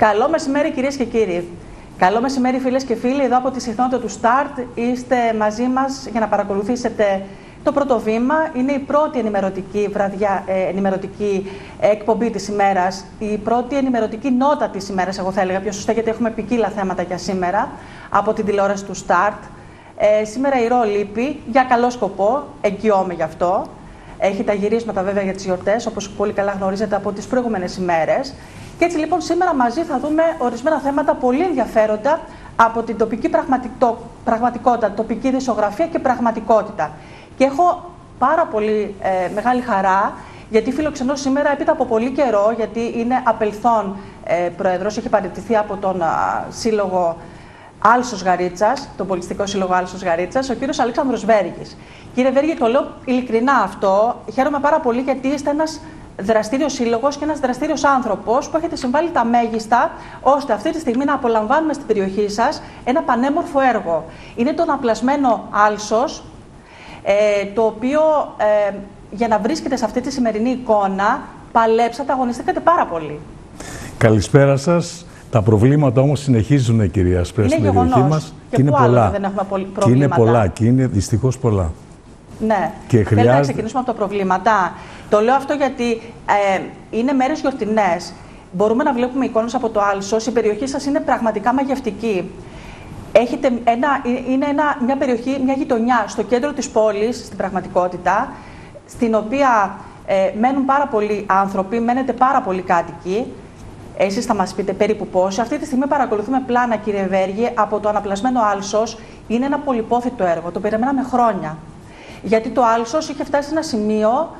Καλό μεσημέρι, κυρίες και κύριοι. Καλό μεσημέρι, φίλες και φίλοι. Εδώ από τη συχνότητα του Start είστε μαζί μας για να παρακολουθήσετε το πρώτο βήμα. Είναι η πρώτη ενημερωτική εκπομπή της ημέρας, η πρώτη ενημερωτική νότα της ημέρας, εγώ θα έλεγα πιο σωστά, γιατί έχουμε ποικίλα θέματα για σήμερα από την τηλεόραση του Start. Σήμερα η ΡΟ λείπει για καλό σκοπό, εγγυώμαι γι' αυτό. Έχει τα γυρίσματα βέβαια για τις γιορτές, όπως πολύ καλά γνωρίζετε από τις προηγούμενες ημέρες. Και έτσι λοιπόν σήμερα μαζί θα δούμε ορισμένα θέματα πολύ ενδιαφέροντα από την τοπική πραγματικότητα, τοπική δισογραφία και πραγματικότητα. Και έχω πάρα πολύ μεγάλη χαρά, γιατί φιλοξενώ σήμερα έπειτα από πολύ καιρό, γιατί είναι απελθόν πρόεδρος, έχει παραιτηθεί από τον Σύλλογο Άλσος Γαρίτσας, τον Πολιτιστικό Σύλλογο Άλσος Γαρίτσας, ο κύριος Αλέξανδρος Βέργης. Κύριε Βέργη, το λέω ειλικρινά αυτό, χαίρομαι πάρα πολύ γιατί είστε ένας δραστήριος σύλλογος και ένας δραστήριος άνθρωπος που έχετε συμβάλει τα μέγιστα ώστε αυτή τη στιγμή να απολαμβάνουμε στην περιοχή σας ένα πανέμορφο έργο. Είναι το αναπλασμένο Άλσος, το οποίο για να βρίσκεται σε αυτή τη σημερινή εικόνα παλέψατε, αγωνιστήκατε πάρα πολύ. Καλησπέρα σας. Τα προβλήματα όμως συνεχίζουν, κυρία Ασπρέα, στην περιοχή μας και είναι πολλά. Δεν έχουμε προβλήματα. Και είναι πολλά και είναι δυστυχώς πολλά. Ναι, και θέλω να ξεκινήσουμε από τα προβλήματα. Το λέω αυτό γιατί είναι μέρες γιορτινές. Μπορούμε να βλέπουμε εικόνες από το Άλσος. Η περιοχή σας είναι πραγματικά μαγευτική. Έχετε μια περιοχή, μια γειτονιά στο κέντρο της πόλης, στην πραγματικότητα, στην οποία μένουν πάρα πολλοί άνθρωποι, μένετε πάρα πολλοί κάτοικοι. Εσείς θα μας πείτε περίπου πόσοι. Αυτή τη στιγμή παρακολουθούμε πλάνα, κύριε Βέργη, από το αναπλασμένο Άλσος. Είναι ένα πολυπόθητο έργο. Το περιμέναμε χρόνια. Γιατί το Άλσος είχε φτάσει σε ένα σημείο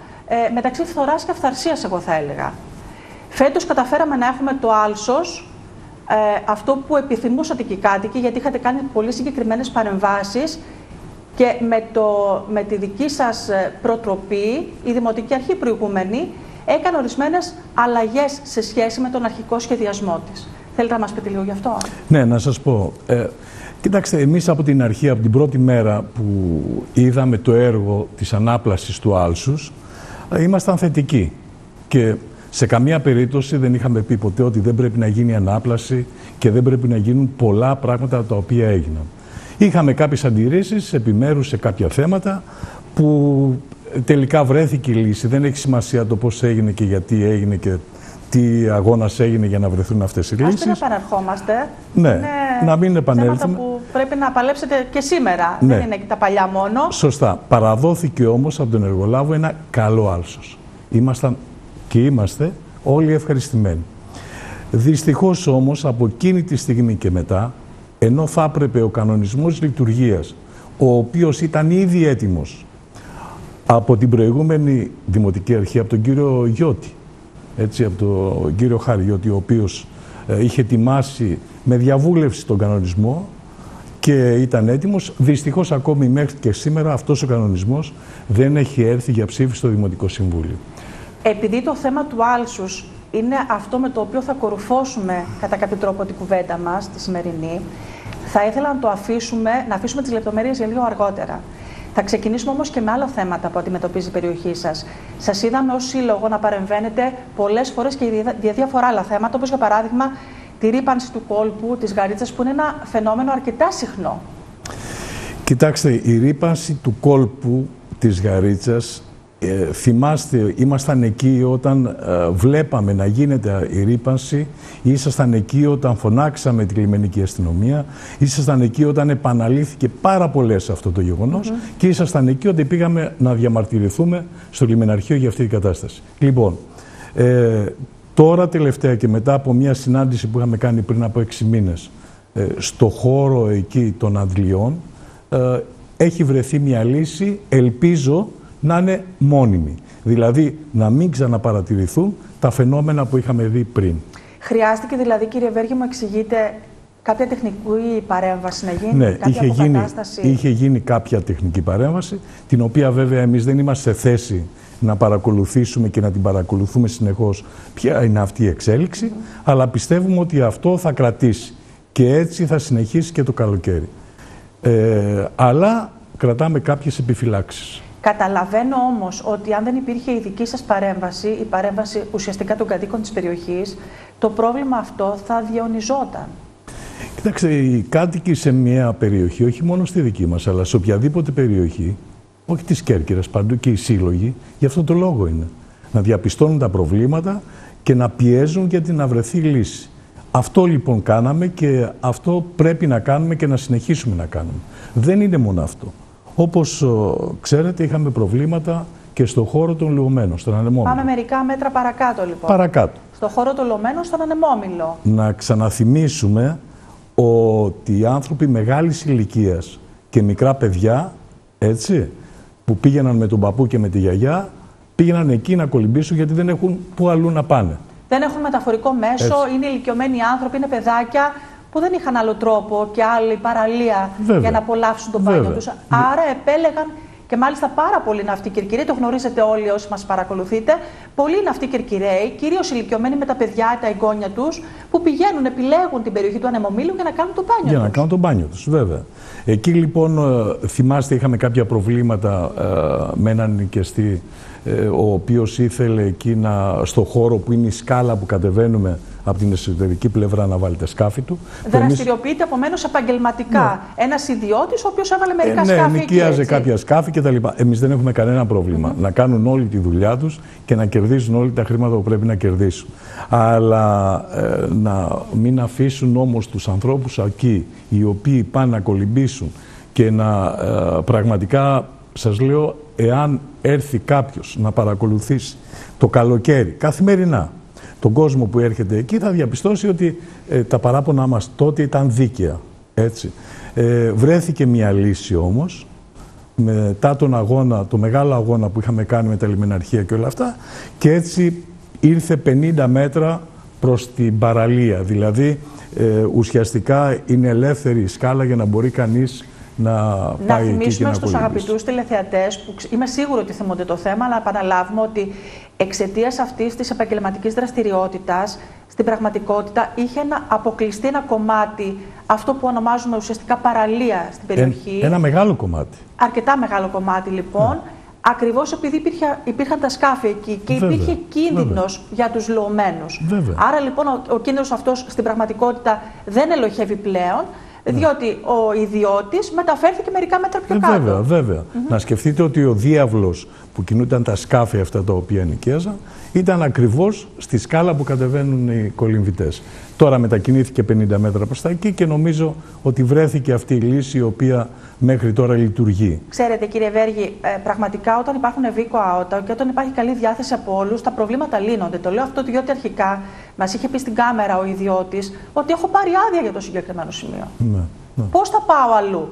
μεταξύ φθοράς και αυθαρσίας, εγώ θα έλεγα. Φέτος καταφέραμε να έχουμε το Άλσος, αυτό που επιθυμούσατε και οι κάτοικοι, γιατί είχατε κάνει πολύ συγκεκριμένες παρεμβάσεις και με τη δική σας προτροπή, η Δημοτική Αρχή προηγούμενη έκανε ορισμένες αλλαγές σε σχέση με τον αρχικό σχεδιασμό της. Θέλετε να μας πείτε λίγο γι' αυτό? Ναι, να σας πω. Κοιτάξτε, εμείς από την αρχή, από την πρώτη μέρα που είδαμε το έργο της ανάπλασης του Άλσους, ήμασταν θετικοί. Και σε καμία περίπτωση δεν είχαμε πει ποτέ ότι δεν πρέπει να γίνει ανάπλαση και δεν πρέπει να γίνουν πολλά πράγματα τα οποία έγιναν. Είχαμε κάποιες αντιρρήσεις επιμέρους σε κάποια θέματα που τελικά βρέθηκε η λύση. Δεν έχει σημασία το πώς έγινε και γιατί έγινε και τι αγώνας έγινε για να βρεθούν αυτές οι λύσεις. Ας μην επαναρχόμαστε. Ναι, είναι να μην επανέλθουμε. Θέματα που πρέπει να παλέψετε και σήμερα. Ναι. Δεν είναι και τα παλιά μόνο. Σωστά. Παραδόθηκε όμως από τον εργολάβο ένα καλό Άλσος. Ήμασταν και είμαστε όλοι ευχαριστημένοι. Δυστυχώς όμως από εκείνη τη στιγμή και μετά, ενώ θα έπρεπε ο κανονισμός λειτουργίας, ο οποίος ήταν ήδη έτοιμος από την προηγούμενη Δημοτική Αρχή, από τον κύριο Γιώτη, έτσι, από τον κύριο Χαριώτη, ο οποίος είχε ετοιμάσει με διαβούλευση τον κανονισμό και ήταν έτοιμος. Δυστυχώς ακόμη μέχρι και σήμερα αυτός ο κανονισμός δεν έχει έρθει για ψήφιση στο Δημοτικό Συμβούλιο. Επειδή το θέμα του Άλσους είναι αυτό με το οποίο θα κορυφώσουμε κατά κάποιο τρόπο την κουβέντα μας τη σημερινή, θα ήθελα να αφήσουμε τις λεπτομέρειες για λίγο αργότερα. Θα ξεκινήσουμε όμως και με άλλα θέματα που αντιμετωπίζει η περιοχή σας. Σας είδαμε ως σύλλογο να παρεμβαίνετε πολλές φορές και για διάφορα άλλα θέματα, όπως για παράδειγμα τη ρύπανση του κόλπου της Γαρίτσας, που είναι ένα φαινόμενο αρκετά συχνό. Κοιτάξτε, η ρύπανση του κόλπου της Γαρίτσας, θυμάστε, ήμασταν εκεί όταν βλέπαμε να γίνεται η ρύπανση, ήσασταν εκεί όταν φωνάξαμε τη λιμενική αστυνομία, ήσασταν εκεί όταν επαναλήθηκε πάρα πολλές αυτό το γεγονός και ήσασταν εκεί όταν πήγαμε να διαμαρτυρηθούμε στο λιμεναρχείο για αυτή την κατάσταση. Λοιπόν, τώρα τελευταία και μετά από μια συνάντηση που είχαμε κάνει πριν από 6 μήνες στο χώρο εκεί των αντλειών, έχει βρεθεί μια λύση, ελπίζω να είναι μόνιμη. Δηλαδή να μην ξαναπαρατηρηθούν τα φαινόμενα που είχαμε δει πριν. Χρειάστηκε δηλαδή, κύριε Βέργη, μου εξηγείτε, κάποια τεχνική παρέμβαση να γίνει? Ναι, είχε γίνει κάποια τεχνική παρέμβαση, την οποία βέβαια εμείς δεν είμαστε σε θέση να παρακολουθήσουμε και να την παρακολουθούμε συνεχώς ποια είναι αυτή η εξέλιξη, αλλά πιστεύουμε ότι αυτό θα κρατήσει και έτσι θα συνεχίσει και το καλοκαίρι. Αλλά κρατάμε κάποιες επιφυλάξεις. Καταλαβαίνω όμως ότι αν δεν υπήρχε η δική σας παρέμβαση, η παρέμβαση ουσιαστικά των κατοίκων της περιοχής, το πρόβλημα αυτό θα διαιωνιζόταν. Κοιτάξτε, οι κάτοικοι σε μια περιοχή, όχι μόνο στη δική μας, αλλά σε οποιαδήποτε περιοχή, όχι της Κέρκυρας, παντού και οι σύλλογοι, γι' αυτό το λόγο είναι. Να διαπιστώνουν τα προβλήματα και να πιέζουν για να βρεθεί λύση. Αυτό λοιπόν κάναμε και αυτό πρέπει να κάνουμε και να συνεχίσουμε να κάνουμε. Δεν είναι μόνο αυτό. Όπως ξέρετε, είχαμε προβλήματα και στον χώρο των Λεωμένων, στον Ανεμόμυλο. Πάμε μερικά μέτρα παρακάτω λοιπόν. Παρακάτω. Στο χώρο των Λεωμένων, στον Ανεμόμυλο. Να ξαναθυμίσουμε ότι οι άνθρωποι μεγάλης ηλικίας και μικρά παιδιά, έτσι, που πήγαιναν με τον παππού και με τη γιαγιά, πήγαιναν εκεί να κολυμπήσουν γιατί δεν έχουν πού αλλού να πάνε. Δεν έχουν μεταφορικό μέσο, έτσι. Είναι ηλικιωμένοι άνθρωποι, είναι παιδάκια που δεν είχαν άλλο τρόπο και άλλη παραλία για να απολαύσουν τον μπάνιο τους. Άρα επέλεγαν, και μάλιστα πάρα πολλοί ναυτοί Κερκυραίοι, το γνωρίζετε όλοι όσοι μας παρακολουθείτε, πολλοί ναυτοί Κερκυραίοι, κυρίως ηλικιωμένοι με τα παιδιά, τα εγγόνια τους, που πηγαίνουν, επιλέγουν την περιοχή του Ανεμομήλου για να κάνουν το μπάνιο τους. Για να κάνουν το μπάνιο τους, βέβαια. Εκεί λοιπόν, θυμάστε, είχαμε κάποια προβλήματα με έναν νοικιαστή, ο οποίος ήθελε εκεί στο χώρο που είναι η σκάλα που κατεβαίνουμε από την εσωτερική πλευρά να βάλει τα σκάφη του. Δραστηριοποιείται επομένως επαγγελματικά. Ναι. Ένας ιδιώτης ο οποίος έβαλε μερικά σκάφη. Ναι, νοικίαζε κάποια σκάφη κτλ. Εμείς δεν έχουμε κανένα πρόβλημα να κάνουν όλη τη δουλειά τους και να κερδίσουν όλοι τα χρήματα που πρέπει να κερδίσουν. Αλλά να μην αφήσουν όμως τους ανθρώπους εκεί, οι οποίοι πάνε να κολυμπήσουν και να πραγματικά, σας λέω, εάν έρθει κάποιος να παρακολουθήσει το καλοκαίρι καθημερινά τον κόσμο που έρχεται εκεί, θα διαπιστώσει ότι τα παράπονά μας τότε ήταν δίκαια. Έτσι. Βρέθηκε μια λύση όμως, μετά τον αγώνα, το μεγάλο αγώνα που είχαμε κάνει με τα λιμεναρχεία και όλα αυτά, και έτσι ήρθε 50 μέτρα προς την παραλία. Δηλαδή, ουσιαστικά είναι ελεύθερη η σκάλα για να μπορεί κανείς να θυμίσουμε στους αγαπητούς τηλεθεατές, που είμαι σίγουρη ότι θυμούνται το θέμα, αλλά επαναλάβουμε ότι εξαιτίας αυτής της επαγγελματικής δραστηριότητας, στην πραγματικότητα είχε αποκλειστεί ένα κομμάτι, αυτό που ονομάζουμε ουσιαστικά παραλία στην περιοχή. Ένα μεγάλο κομμάτι. Αρκετά μεγάλο κομμάτι λοιπόν. Ακριβώς επειδή υπήρχαν τα σκάφη εκεί και υπήρχε κίνδυνος για τους λεωμένους. Άρα λοιπόν ο κίνδυνος αυτός στην πραγματικότητα δεν ελοχεύει πλέον, διότι ο ιδιώτης μεταφέρθηκε μερικά μέτρα πιο κάτω. Βέβαια. Να σκεφτείτε ότι ο διάβλος που κινούνταν τα σκάφη αυτά τα οποία νοικίαζαν ήταν ακριβώς στη σκάλα που κατεβαίνουν οι κολυμβητές. Τώρα μετακινήθηκε 50 μέτρα προς τα εκεί και νομίζω ότι βρέθηκε αυτή η λύση η οποία μέχρι τώρα λειτουργεί. Ξέρετε κύριε Βέργη, πραγματικά όταν υπάρχουν ευήκο άωτα και όταν υπάρχει καλή διάθεση από όλους, τα προβλήματα λύνονται. Το λέω αυτό διότι αρχικά μας είχε πει στην κάμερα ο ιδιώτης ότι έχω πάρει άδεια για το συγκεκριμένο σημείο. Πώς θα πάω αλλού?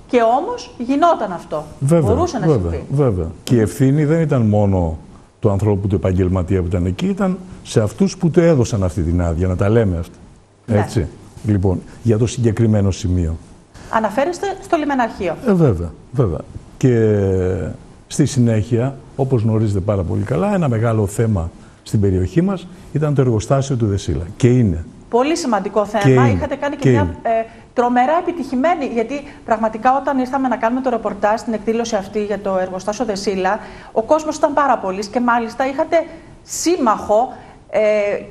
Και όμως γινόταν αυτό. Μπορούσε να συμβεί. Βέβαια. Και η ευθύνη δεν ήταν μόνο του ανθρώπου, του επαγγελματία που ήταν εκεί, ήταν σε αυτούς που του έδωσαν αυτή την άδεια, να τα λέμε αυτά. Έτσι. Λοιπόν, για το συγκεκριμένο σημείο. Αναφέρεστε στο λιμεναρχείο. Βέβαια. Και στη συνέχεια, όπως γνωρίζετε πάρα πολύ καλά, ένα μεγάλο θέμα στην περιοχή μας ήταν το εργοστάσιο του Δεσίλα. Και είναι. Πολύ σημαντικό θέμα. Είχατε κάνει και μια τρομερά επιτυχημένη, γιατί πραγματικά όταν ήρθαμε να κάνουμε το ρεπορτάζ στην εκδήλωση αυτή για το εργοστάσιο Δεσίλα, ο κόσμος ήταν πάρα πολύς και μάλιστα είχατε σύμμαχο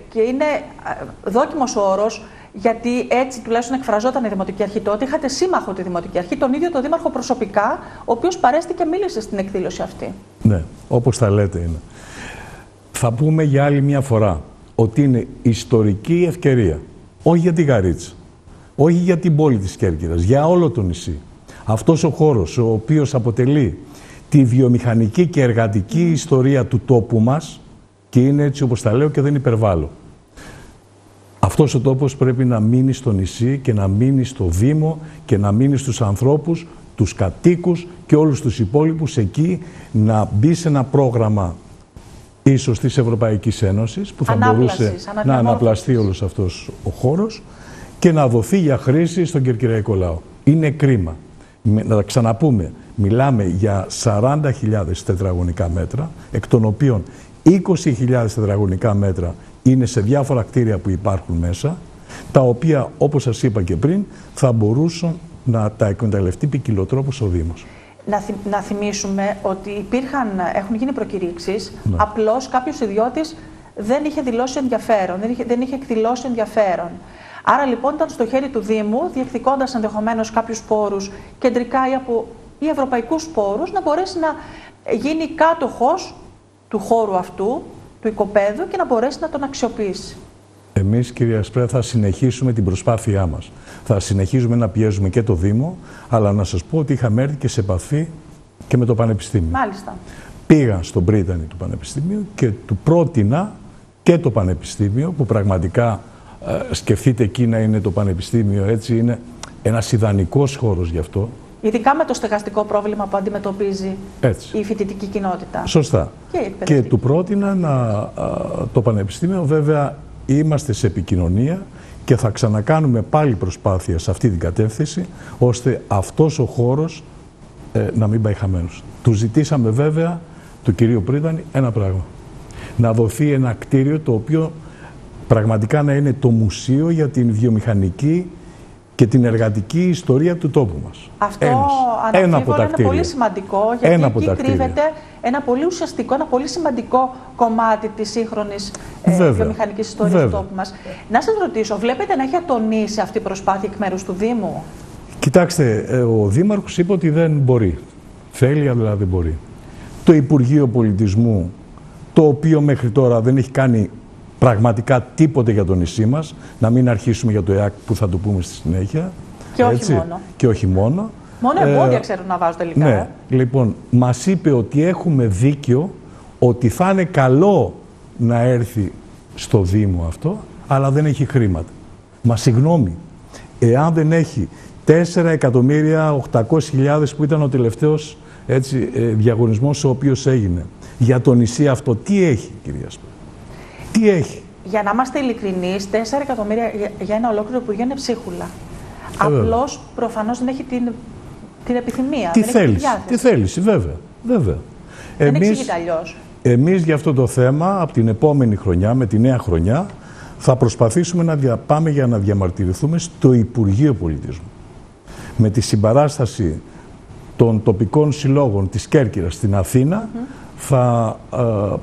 και είναι δόκιμος ο όρος, γιατί έτσι τουλάχιστον εκφραζόταν η Δημοτική Αρχή τότε. Είχατε σύμμαχο τη Δημοτική Αρχή, τον ίδιο τον Δήμαρχο προσωπικά, ο οποίος παρέστη και μίλησε στην εκδήλωση αυτή. Ναι, όπως τα λέτε είναι. Θα πούμε για άλλη μια φορά ότι είναι ιστορική ευκαιρία, όχι για τη Γαρίτσα, όχι για την πόλη της Κέρκυρας, για όλο το νησί. Αυτός ο χώρος, ο οποίος αποτελεί τη βιομηχανική και εργατική ιστορία του τόπου μας, και είναι έτσι όπως τα λέω και δεν υπερβάλλω. Αυτός ο τόπος πρέπει να μείνει στο νησί και να μείνει στο Δήμο και να μείνει στους ανθρώπους, τους κατοίκους και όλους τους υπόλοιπους εκεί, να μπει σε ένα πρόγραμμα ίσως της Ευρωπαϊκής Ένωσης που θα μπορούσε να αναπλαστεί όλος αυτός ο χώρος και να δοθεί για χρήση στον κερκυραϊκό λαό. Είναι κρίμα. Να τα ξαναπούμε, μιλάμε για 40.000 τετραγωνικά μέτρα, εκ των οποίων 20.000 τετραγωνικά μέτρα είναι σε διάφορα κτίρια που υπάρχουν μέσα, τα οποία, όπως σας είπα και πριν, θα μπορούσαν να τα εκμεταλλευτεί ποικιλοτρόπως ο Δήμος. να θυμίσουμε ότι έχουν γίνει προκηρύξεις, απλώς κάποιος ιδιώτης δεν είχε δηλώσει ενδιαφέρον, δεν είχε εκδηλώσει ενδιαφέρον. Άρα λοιπόν ήταν στο χέρι του Δήμου, διεκδικώντας ενδεχομένως κάποιους πόρους κεντρικά ή ευρωπαϊκούς πόρους, να μπορέσει να γίνει κάτοχος του χώρου αυτού, του οικοπαίδου, και να μπορέσει να τον αξιοποιήσει. Εμείς, κυρία Ασπρέα, θα συνεχίσουμε την προσπάθειά μας. Θα συνεχίζουμε να πιέζουμε και το Δήμο, αλλά να σας πω ότι είχαμε έρθει και σε επαφή και με το Πανεπιστήμιο. Μάλιστα. Πήγα στον πρίτανη του Πανεπιστημίου και του πρότεινα και το Πανεπιστήμιο, που πραγματικά σκεφτείτε εκεί να είναι το Πανεπιστήμιο, έτσι είναι ένας ιδανικός χώρος γι' αυτό. Ειδικά με το στεγαστικό πρόβλημα που αντιμετωπίζει η φοιτητική κοινότητα. Σωστά. Και του πρότεινα το Πανεπιστήμιο, βέβαια είμαστε σε επικοινωνία και θα ξανακάνουμε πάλι προσπάθεια σε αυτή την κατεύθυνση, ώστε αυτός ο χώρος να μην πάει χαμένος. Του ζητήσαμε βέβαια, του κυρίου Πρίτανη, ένα πράγμα. Να δοθεί ένα κτίριο το οποίο πραγματικά να είναι το μουσείο για την βιομηχανική και την εργατική ιστορία του τόπου μας. Αυτό αναμφίβολα είναι πολύ σημαντικό, γιατί εκεί κρύβεται ένα πολύ ουσιαστικό, ένα πολύ σημαντικό κομμάτι της σύγχρονης βιομηχανικής ιστορίας του τόπου μας. Να σας ρωτήσω, βλέπετε να έχει ατονίσει αυτή η προσπάθεια εκ μέρους του Δήμου? Κοιτάξτε, ο Δήμαρχος είπε ότι δεν μπορεί. Θέλει, αλλά δεν μπορεί. Το Υπουργείο Πολιτισμού, το οποίο μέχρι τώρα δεν έχει κάνει πραγματικά τίποτε για το νησί μας, να μην αρχίσουμε για το ΕΑΚ που θα το πούμε στη συνέχεια. Και όχι μόνο. Και όχι μόνο. Μόνο εμπόδια ξέρουν να βάζουν τελικά. Ναι. Λοιπόν, μας είπε ότι έχουμε δίκιο, ότι θα είναι καλό να έρθει στο Δήμο αυτό, αλλά δεν έχει χρήματα. Μα συγγνώμη, εάν δεν έχει 4.800.000 που ήταν ο τελευταίος διαγωνισμός ο οποίος έγινε για το νησί αυτό, τι έχει, κυρία Σπέρα? Τι έχει? Για να είμαστε ειλικρινείς, 4 εκατομμύρια για ένα ολόκληρο Υπουργείο είναι ψίχουλα. Απλώς προφανώς δεν έχει την επιθυμία. Τι θέληση, βέβαια. Δεν εξηγείται αλλιώς. Εμείς για αυτό το θέμα, από την επόμενη χρονιά, με τη νέα χρονιά, θα προσπαθήσουμε να πάμε για να διαμαρτυρηθούμε στο Υπουργείο Πολιτισμού. Με τη συμπαράσταση των τοπικών συλλόγων της Κέρκυρας στην Αθήνα, θα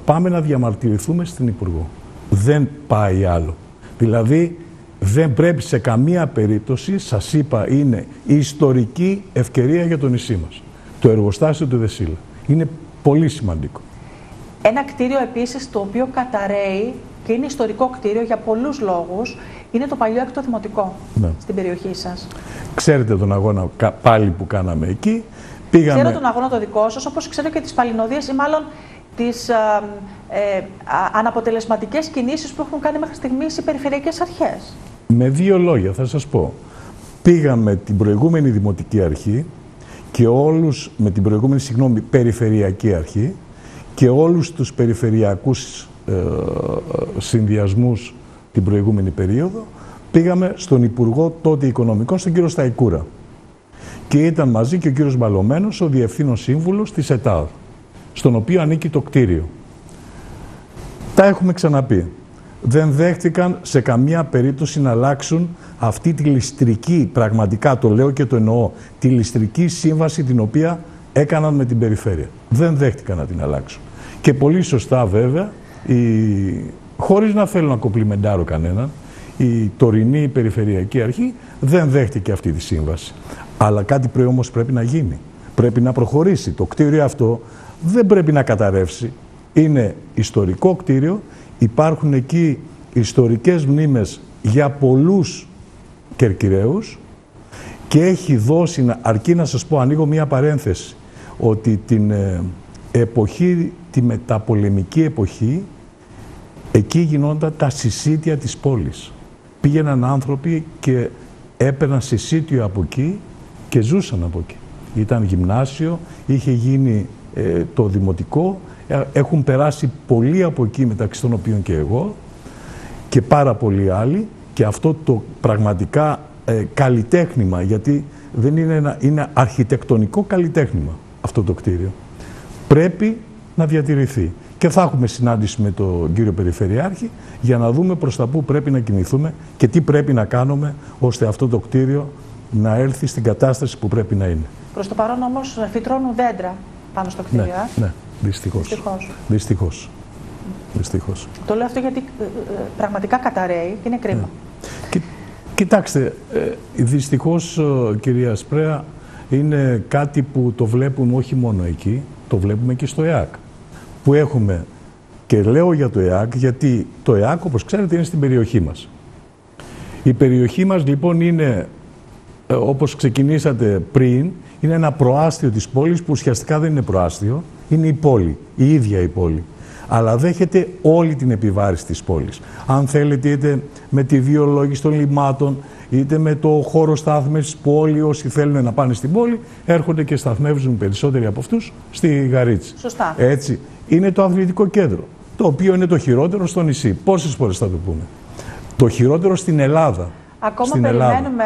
πάμε να διαμαρτυρηθούμε στην Υπουργό. Δεν πάει άλλο. Δηλαδή, δεν πρέπει σε καμία περίπτωση, σας είπα, είναι η ιστορική ευκαιρία για το νησί μας. Το εργοστάσιο του Δεσίλα. Είναι πολύ σημαντικό. Ένα κτίριο επίσης το οποίο καταρρέει και είναι ιστορικό κτίριο για πολλούς λόγους, είναι το παλιό έκτο δημοτικό στην περιοχή σας. Ξέρετε τον αγώνα πάλι που κάναμε εκεί. Ξέρω τον αγώνα το δικό σας, όπως ξέρω και τις παλινοδίες ή μάλλον τις αναποτελεσματικές κινήσεις που έχουν κάνει μέχρι στιγμής οι περιφερειακές αρχές. Με δύο λόγια θα σας πω. Πήγαμε την προηγούμενη Δημοτική Αρχή και όλους, με την προηγούμενη, Περιφερειακή Αρχή και όλους τους περιφερειακούς συνδυασμούς την προηγούμενη περίοδο, πήγαμε στον Υπουργό τότε Οικονομικών, στον κύριο Σταϊκούρα. Και ήταν μαζί και ο κύριος Μπαλωμένος, ο Διευθύνων Σύμβουλος της ΕΤΑΔ, στον οποίο ανήκει το κτίριο. Τα έχουμε ξαναπεί. Δεν δέχτηκαν σε καμία περίπτωση να αλλάξουν αυτή τη ληστρική, πραγματικά το λέω και το εννοώ, τη ληστρική σύμβαση την οποία έκαναν με την περιφέρεια. Δεν δέχτηκαν να την αλλάξουν. Και πολύ σωστά βέβαια, χωρίς να θέλω να κομπλιμεντάρω κανέναν, η τωρινή Περιφερειακή Αρχή δεν δέχτηκε αυτή τη σύμβαση. Αλλά κάτι όμως πρέπει να γίνει. Πρέπει να προχωρήσει. Το κτίριο αυτό δεν πρέπει να καταρρεύσει. Είναι ιστορικό κτίριο. Υπάρχουν εκεί ιστορικές μνήμες για πολλούς Κερκυραίους και έχει δώσει, αρκεί να σας πω, ανοίγω μία παρένθεση, ότι την εποχή, τη μεταπολεμική εποχή, εκεί γινόταν τα συσίτια της πόλης. Πήγαιναν άνθρωποι και έπαιρναν συσίτιο από εκεί και ζούσαν από εκεί. Ήταν γυμνάσιο, είχε γίνει το δημοτικό, έχουν περάσει πολλοί από εκεί, μεταξύ των οποίων και εγώ και πάρα πολλοί άλλοι, και αυτό το πραγματικά καλλιτέχνημα, γιατί δεν είναι είναι αρχιτεκτονικό καλλιτέχνημα αυτό το κτίριο, πρέπει να διατηρηθεί. Και θα έχουμε συνάντηση με τον κύριο Περιφερειάρχη για να δούμε προς τα πού πρέπει να κινηθούμε και τι πρέπει να κάνουμε ώστε αυτό το κτίριο να έρθει στην κατάσταση που πρέπει να είναι. Προς το παρόν όμως φυτρώνουν δέντρα πάνω στο κτίριο. Ναι, δυστυχώς. Δυστυχώς. Το λέω αυτό γιατί πραγματικά καταραίει και είναι κρίμα. Κοιτάξτε, δυστυχώς, κυρία Ασπρέα, είναι κάτι που το βλέπουμε όχι μόνο εκεί, το βλέπουμε και στο ΕΑΚ. Που έχουμε, και λέω για το ΕΑΚ, γιατί το ΕΑΚ, όπως ξέρετε, είναι στην περιοχή μας. Η περιοχή μας, λοιπόν, είναι, όπως ξεκινήσατε πριν, είναι ένα προάστιο της πόλης που ουσιαστικά δεν είναι προάστιο, είναι η πόλη, η ίδια η πόλη. Αλλά δέχεται όλη την επιβάρηση της πόλης. Αν θέλετε, είτε με τη βιολόγηση των λιμάτων, είτε με το χώρο στάθμευσης που όλοι όσοι θέλουν να πάνε στην πόλη, έρχονται και σταθμεύουν περισσότεροι από αυτούς στη Γαρίτση. Σωστά. Έτσι. Είναι το αθλητικό κέντρο, το οποίο είναι το χειρότερο στο νησί. Πόσες φορές θα το πούμε. Το χειρότερο στην Ελλάδα. Ακόμα περιμένουμε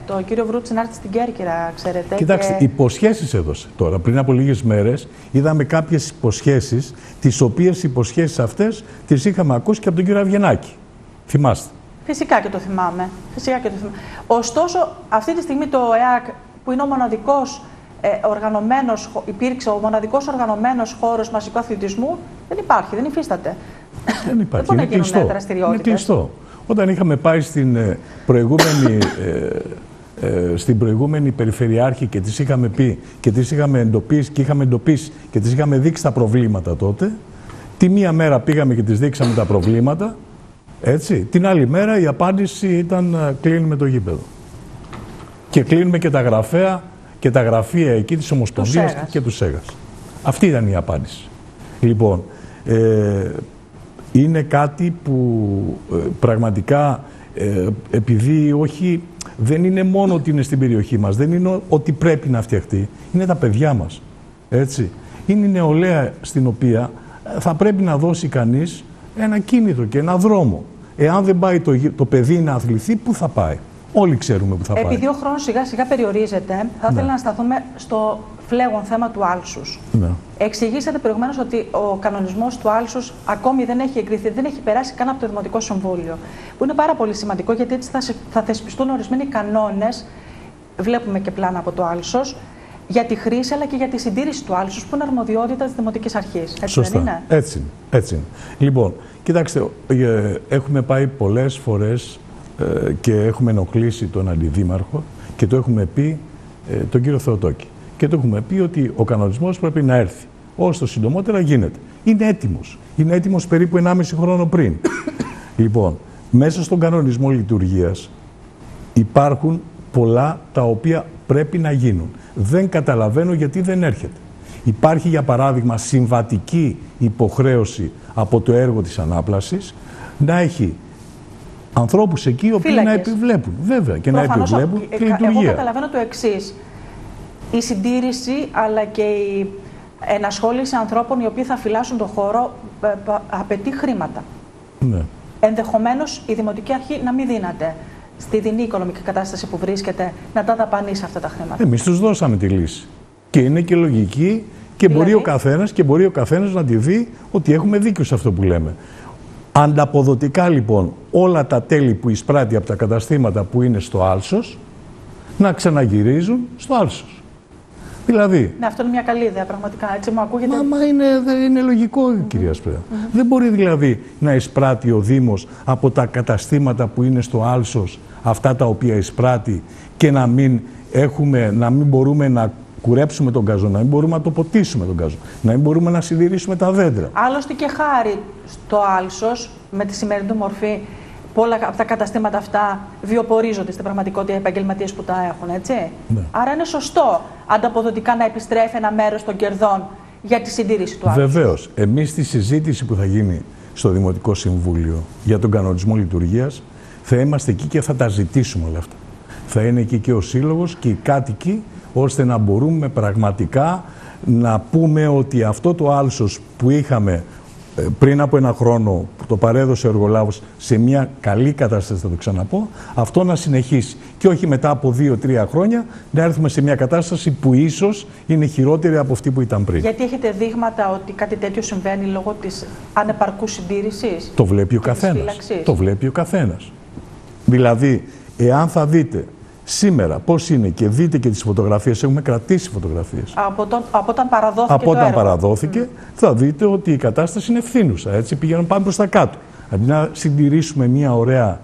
τον κύριο Βρούτση να έρθει στην Κέρκυρα, ξέρετε. Κοιτάξτε, υποσχέσεις έδωσε τώρα. Πριν από λίγες μέρες είδαμε κάποιες υποσχέσεις, τις οποίες υποσχέσεις αυτές τις είχαμε ακούσει και από τον κύριο Αβγενάκη. Θυμάστε. Φυσικά και το θυμάμαι. Ωστόσο, αυτή τη στιγμή το ΕΑΚ, που είναι ο μοναδικός υπήρξε ο μοναδικός οργανωμένος χώρος μαζικού αθλητισμού, δεν υπάρχει, δεν υφίσταται. Δεν υπάρχει. Δεν μπορεί να γίνουν δραστηριότητες. Είναι κλειστό. Όταν είχαμε πάει στην προηγούμενη περιφερειάρχη και τις είχαμε πει και τις είχαμε εντοπίσει και τις είχαμε δείξει τα προβλήματα τότε, τη μία μέρα πήγαμε και τις δείξαμε τα προβλήματα, έτσι, την άλλη μέρα η απάντηση ήταν κλείνουμε το γήπεδο. Και κλείνουμε και τα γραφεία και τα γραφεία εκεί της Ομοσπονδίας και του ΣΕΓΑΣ. Αυτή ήταν η απάντηση. Λοιπόν, είναι κάτι που πραγματικά, επειδή δεν είναι μόνο ότι είναι στην περιοχή μας, δεν είναι ότι πρέπει να φτιαχτεί, είναι τα παιδιά μας, έτσι. Είναι η νεολαία στην οποία θα πρέπει να δώσει κανείς ένα κίνητρο και ένα δρόμο. Εάν δεν πάει το παιδί να αθληθεί, πού θα πάει. Όλοι ξέρουμε πού θα πάει. Επειδή ο χρόνος σιγά σιγά περιορίζεται, θα ήθελα να σταθούμε στο φλέγον θέμα του άλσους. Ναι. Εξηγήσατε προηγουμένως ότι ο κανονισμός του άλσους ακόμη δεν έχει εγκριθεί, δεν έχει περάσει καν από το Δημοτικό Συμβούλιο. Που είναι πάρα πολύ σημαντικό, γιατί έτσι θα θεσπιστούν ορισμένοι κανόνες, βλέπουμε και πλάνα από το άλσος, για τη χρήση αλλά και για τη συντήρηση του άλσους, που είναι αρμοδιότητα της Δημοτικής Αρχής. Έτσι σωστά. δεν είναι? Έτσι είναι. Λοιπόν, κοιτάξτε, έχουμε πάει πολλές φορές και έχουμε ενοχλήσει τον Αντιδήμαρχο και το έχουμε πει τον κύριο Θεοτόκη. Και το έχουμε πει ότι ο κανονισμός πρέπει να έρθει όσο το συντομότερα γίνεται. Είναι έτοιμος. Είναι έτοιμος περίπου 1,5 χρόνο πριν. Λοιπόν, μέσα στον κανονισμό λειτουργίας υπάρχουν πολλά τα οποία πρέπει να γίνουν. Δεν καταλαβαίνω γιατί δεν έρχεται. Υπάρχει, για παράδειγμα, συμβατική υποχρέωση από το έργο της ανάπλασης να έχει ανθρώπους εκεί οι οποίοι να επιβλέπουν. Βέβαια, και προφανώς, να επιβλέπουν και λειτουργία. Εγώ καταλαβαίνω το εξής. Η συντήρηση αλλά και η ενασχόληση ανθρώπων οι οποίοι θα φυλάσσουν τον χώρο απαιτεί χρήματα. Ναι. Ενδεχομένως η Δημοτική Αρχή να μην δύναται στη δεινή οικονομική κατάσταση που βρίσκεται να τα δαπανίσει αυτά τα χρήματα. Εμείς τους δώσαμε τη λύση. Και είναι και λογική και μπορεί ο καθένας να τη δει ότι έχουμε δίκιο σε αυτό που λέμε. Ανταποδοτικά λοιπόν όλα τα τέλη που εισπράττει από τα καταστήματα που είναι στο άλσος να ξαναγυρίζουν στο άλσος. Δηλαδή... Ναι, αυτό είναι μια καλή ιδέα πραγματικά, έτσι μου ακούγεται. Μα είναι λογικό, κυρία Σπρέα. Δεν μπορεί δηλαδή να εισπράττει ο Δήμος από τα καταστήματα που είναι στο άλσος αυτά τα οποία εισπράττει και να μην μπορούμε να κουρέψουμε τον καζό, να μην μπορούμε να το ποτίσουμε τον καζό, να μην μπορούμε να συντηρήσουμε τα δέντρα. Άλλωστε και χάρη στο άλσος, με τη σημερινή μορφή, πολλά από τα καταστήματα αυτά βιοπορίζονται στην πραγματικότητα οι επαγγελματίες που τα έχουν, έτσι. Ναι. Άρα είναι σωστό ανταποδοτικά να επιστρέφει ένα μέρος των κερδών για τη συντήρηση του άλσους. Βεβαίως. Εμείς στη συζήτηση που θα γίνει στο Δημοτικό Συμβούλιο για τον κανονισμό λειτουργίας θα είμαστε εκεί και θα τα ζητήσουμε όλα αυτά. Θα είναι εκεί και ο Σύλλογος και οι κάτοικοι, ώστε να μπορούμε πραγματικά να πούμε ότι αυτό το άλσος που είχαμε πριν από ένα χρόνο, που το παρέδωσε ο εργολάβος σε μια καλή κατάσταση, θα το ξαναπώ, αυτό να συνεχίσει. Και όχι μετά από 2-3 χρόνια να έρθουμε σε μια κατάσταση που ίσως είναι χειρότερη από αυτή που ήταν πριν. Γιατί έχετε δείγματα ότι κάτι τέτοιο συμβαίνει λόγω της ανεπαρκούς συντήρησης? Το βλέπει ο καθένας. Το βλέπει ο καθένας. Δηλαδή, εάν θα δείτε Σήμερα πώς είναι, και δείτε και τις φωτογραφίες, έχουμε κρατήσει φωτογραφίες. Από όταν παραδόθηκε από όταν παραδόθηκε, θα δείτε ότι η κατάσταση είναι ευθύνουσα, έτσι, πηγαίνουν πάμε προς τα κάτω. Αντί να συντηρήσουμε μια ωραία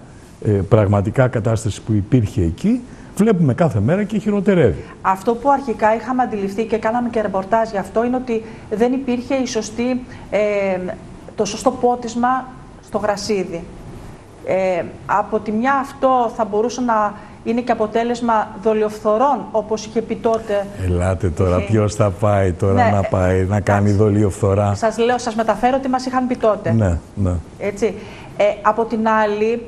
πραγματικά κατάσταση που υπήρχε εκεί, βλέπουμε κάθε μέρα και χειροτερεύει. Αυτό που αρχικά είχαμε αντιληφθεί και κάναμε και ρεπορτάζ γι' αυτό είναι ότι δεν υπήρχε το σωστό πότισμα στο γρασίδι. Από τη μια αυτό θα μπορούσε να είναι και αποτέλεσμα δολιοφθορών, όπως είχε πει τότε. Ελάτε τώρα, ποιος θα πάει τώρα να πάει να κάνει δολιοφθορά. Σας λέω, σας μεταφέρω τι μας είχαν πει τότε. Ναι, ναι. Έτσι. Από την άλλη,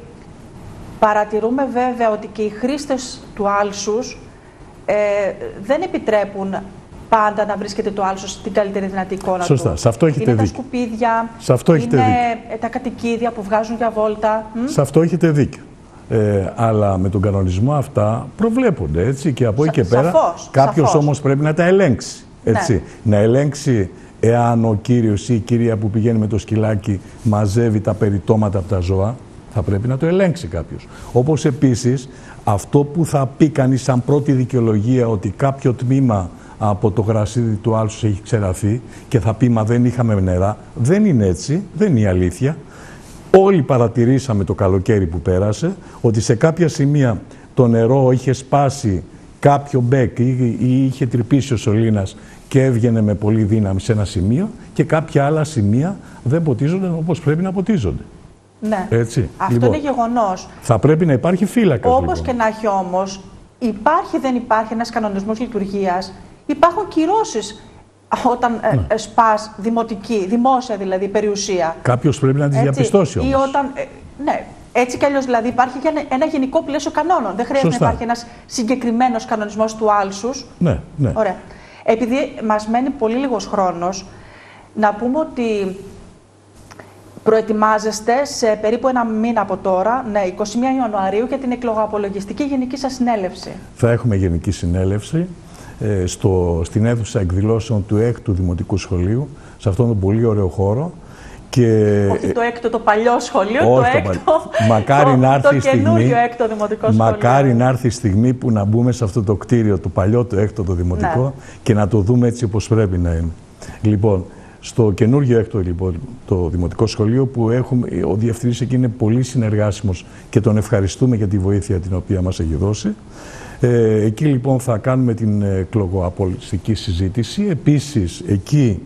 παρατηρούμε βέβαια ότι και οι χρήστες του άλσους δεν επιτρέπουν πάντα να βρίσκεται το άλσος στην καλύτερη δυνατή εικόνα. Σωστά, του. Σε αυτό έχετε δίκιο. Είναι τα σκουπίδια, είναι τα κατοικίδια που βγάζουν για βόλτα. Σε αυτό έχετε δίκιο. Αλλά με τον κανονισμό αυτά προβλέπονται, έτσι, και από εκεί και πέρα κάποιος όμως πρέπει να τα ελέγξει. Έτσι. Ναι. Να ελέγξει εάν ο κύριος ή η κυρία που πηγαίνει με το σκυλάκι μαζεύει τα περιτώματα από τα ζώα, θα πρέπει να το ελέγξει κάποιος. Όπως επίσης αυτό που θα πει κανείς σαν πρώτη δικαιολογία ότι κάποιο τμήμα από το γρασίδι του άλσους έχει ξεραθεί και θα πει μα δεν είχαμε νερά, δεν είναι έτσι, δεν είναι η αλήθεια. Όλοι παρατηρήσαμε το καλοκαίρι που πέρασε ότι σε κάποια σημεία το νερό είχε σπάσει κάποιο μπέκ ή είχε τρυπήσει ο σωλήνας και έβγαινε με πολύ δύναμη σε ένα σημείο και κάποια άλλα σημεία δεν ποτίζονταν όπως πρέπει να ποτίζονται. Ναι, έτσι. Αυτό λοιπόν, είναι γεγονός. Θα πρέπει να υπάρχει φύλακας. Όπως και να έχει όμως, υπάρχει δεν υπάρχει ένας κανονισμός λειτουργίας, υπάρχουν κυρώσεις όταν σπάς δημόσια δηλαδή περιουσία. Κάποιος πρέπει να τις διαπιστώσει όμως. Ή όταν, ναι, έτσι κι αλλιώς δηλαδή υπάρχει ένα γενικό πλαίσιο κανόνων. Δεν χρειάζεται να υπάρχει ένας συγκεκριμένος κανονισμός του άλσους. Ναι, ναι. Ωραία. Επειδή μας μένει πολύ λίγος χρόνος, να πούμε ότι προετοιμάζεστε σε περίπου ένα μήνα από τώρα, ναι, 21 Ιανουαρίου, για την εκλογοαπολογιστική γενική σας συνέλευση. Θα έχουμε γενική συνέλευση στην αίθουσα εκδηλώσεων του 6ου Δημοτικού Σχολείου, σε αυτόν τον πολύ ωραίο χώρο. Και... Όχι το 6ο, το παλιό σχολείο, όχι το 6ο, μακάρι να έρθει η στιγμή, 6ο Δημοτικό Σχολείο. Μακάρι να έρθει η στιγμή που να μπούμε σε αυτό το κτίριο, το παλιό, το 6ο, το Δημοτικό, ναι, και να το δούμε έτσι όπως πρέπει να είναι. Λοιπόν, στο καινούργιο 6ο λοιπόν, το Δημοτικό Σχολείο, που ο διευθυντής εκεί είναι πολύ συνεργάσιμος και τον ευχαριστούμε για τη βοήθεια την οποία μας έχει δώσει. Εκεί λοιπόν θα κάνουμε την εκλογοαπολογιστική συζήτηση. Επίσης εκεί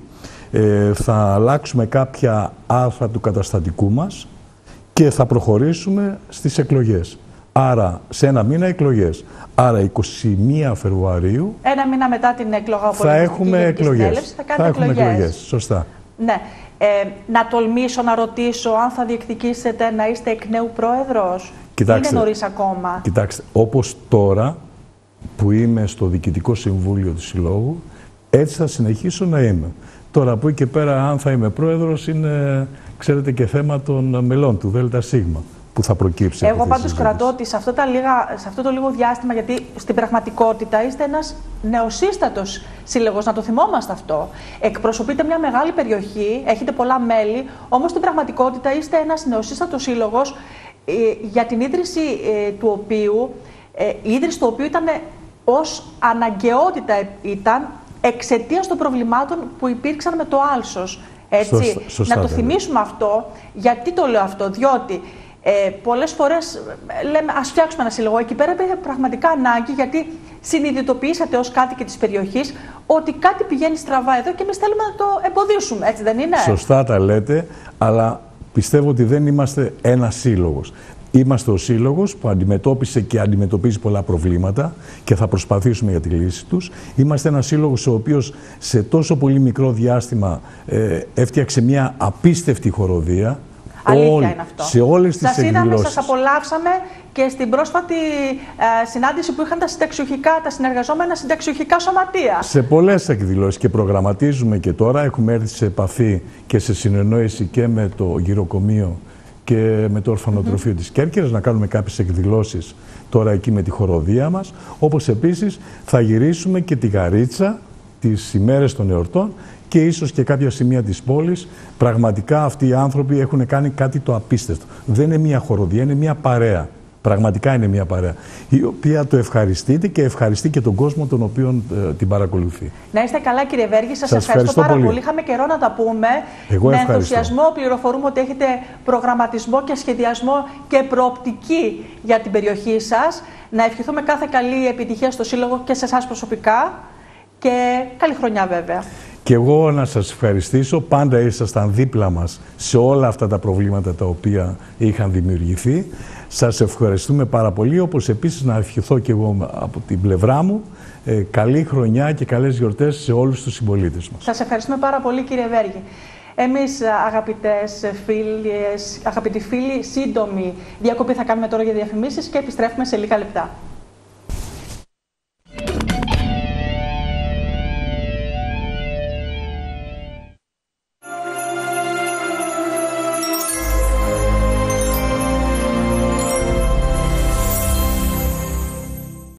θα αλλάξουμε κάποια άρθρα του καταστατικού μας και θα προχωρήσουμε στις εκλογές. Άρα σε ένα μήνα εκλογές. Άρα 21 Φεβρουαρίου ένα μήνα μετά την εκλογοαπολογιστική θα έχουμε εκλογές. Θα έχουμε εκλογές. Σωστά. Ναι. Να τολμήσω να ρωτήσω αν θα διεκδικήσετε να είστε εκ νέου πρόεδρος. Κοιτάξτε, είναι νωρίς ακόμα. Κοιτάξτε, όπως τώρα που είμαι στο Διοικητικό Συμβούλιο του Συλλόγου, έτσι θα συνεχίσω να είμαι. Τώρα από εκεί και πέρα, αν θα είμαι πρόεδρος, είναι, ξέρετε, και θέμα των μελών του ΔΣ που θα προκύψει. Εγώ πάντως κρατώ ότι σε αυτό το λίγο διάστημα, γιατί στην πραγματικότητα είστε ένας νεοσύστατος σύλλογος, να το θυμόμαστε αυτό. Εκπροσωπείτε μια μεγάλη περιοχή, έχετε πολλά μέλη, όμως στην πραγματικότητα είστε ένας νεοσύστατος σύλλογος, για την ίδρυση του οποίου, η ίδρυση του οποίου ήταν ως αναγκαιότητα ήταν εξαιτίας των προβλημάτων που υπήρξαν με το άλσος. Έτσι. Σωστά, να το θυμίσουμε αυτό. Γιατί το λέω αυτό? Διότι πολλές φορές λέμε ας φτιάξουμε ένα σύλλογο. Εκεί πέρα υπήρχε πραγματικά ανάγκη, γιατί συνειδητοποιήσατε ως κάτοικοι της περιοχής ότι κάτι πηγαίνει στραβά εδώ και εμείς θέλουμε να το εμποδίσουμε. Έτσι δεν είναι? Σωστά τα λέτε, αλλά πιστεύω ότι δεν είμαστε ένας σύλλογος. Είμαστε ο σύλλογος που αντιμετώπισε και αντιμετωπίζει πολλά προβλήματα και θα προσπαθήσουμε για τη λύση τους. Είμαστε ένας σύλλογος ο οποίος σε τόσο πολύ μικρό διάστημα έφτιαξε μια απίστευτη χοροδία. Αλήθεια είναι αυτό. Σε όλες τις εκδηλώσεις. Σας είδαμε, σας απολαύσαμε και στην πρόσφατη συνάντηση που είχαν τα συνεργαζόμενα συνταξιοχικά σωματεία. Σε πολλές εκδηλώσεις και προγραμματίζουμε και τώρα. Έχουμε έρθει σε επαφή και σε συνεννόηση και με το γυροκομείο και με το ορφανοτροφείο της Κέρκυρας, να κάνουμε κάποιες εκδηλώσεις τώρα εκεί με τη χοροδία μας. Όπως επίσης θα γυρίσουμε και τη Γαρίτσα τις ημέρες των εορτών και ίσως και κάποια σημεία της πόλης. Πραγματικά αυτοί οι άνθρωποι έχουν κάνει κάτι το απίστευτο. Δεν είναι μια χοροδία, είναι μια παρέα. Πραγματικά είναι μια παρέα, η οποία το ευχαριστείται και ευχαριστεί και τον κόσμο τον οποίο την παρακολουθεί. Να είστε καλά, κύριε Βέργη. Σας ευχαριστώ πάρα πολύ. Είχαμε καιρό να τα πούμε. Εγώ με ευχαριστώ. ενθουσιασμό πληροφορούμε ότι έχετε προγραμματισμό και σχεδιασμό και προοπτική για την περιοχή σας. Να ευχηθούμε κάθε καλή επιτυχία στο Σύλλογο και σε εσάς προσωπικά. Και καλή χρονιά, βέβαια. Και εγώ να σας ευχαριστήσω. Πάντα ήσασταν δίπλα μας σε όλα αυτά τα προβλήματα τα οποία είχαν δημιουργηθεί. Σας ευχαριστούμε πάρα πολύ, όπως επίσης να ευχηθώ και εγώ από την πλευρά μου καλή χρονιά και καλές γιορτές σε όλους τους συμπολίτες μας. Σας ευχαριστούμε πάρα πολύ, κύριε Βέργη. Εμείς, αγαπητοί φίλοι, σύντομη διακοπή θα κάνουμε τώρα για διαφημίσεις και επιστρέφουμε σε λίγα λεπτά.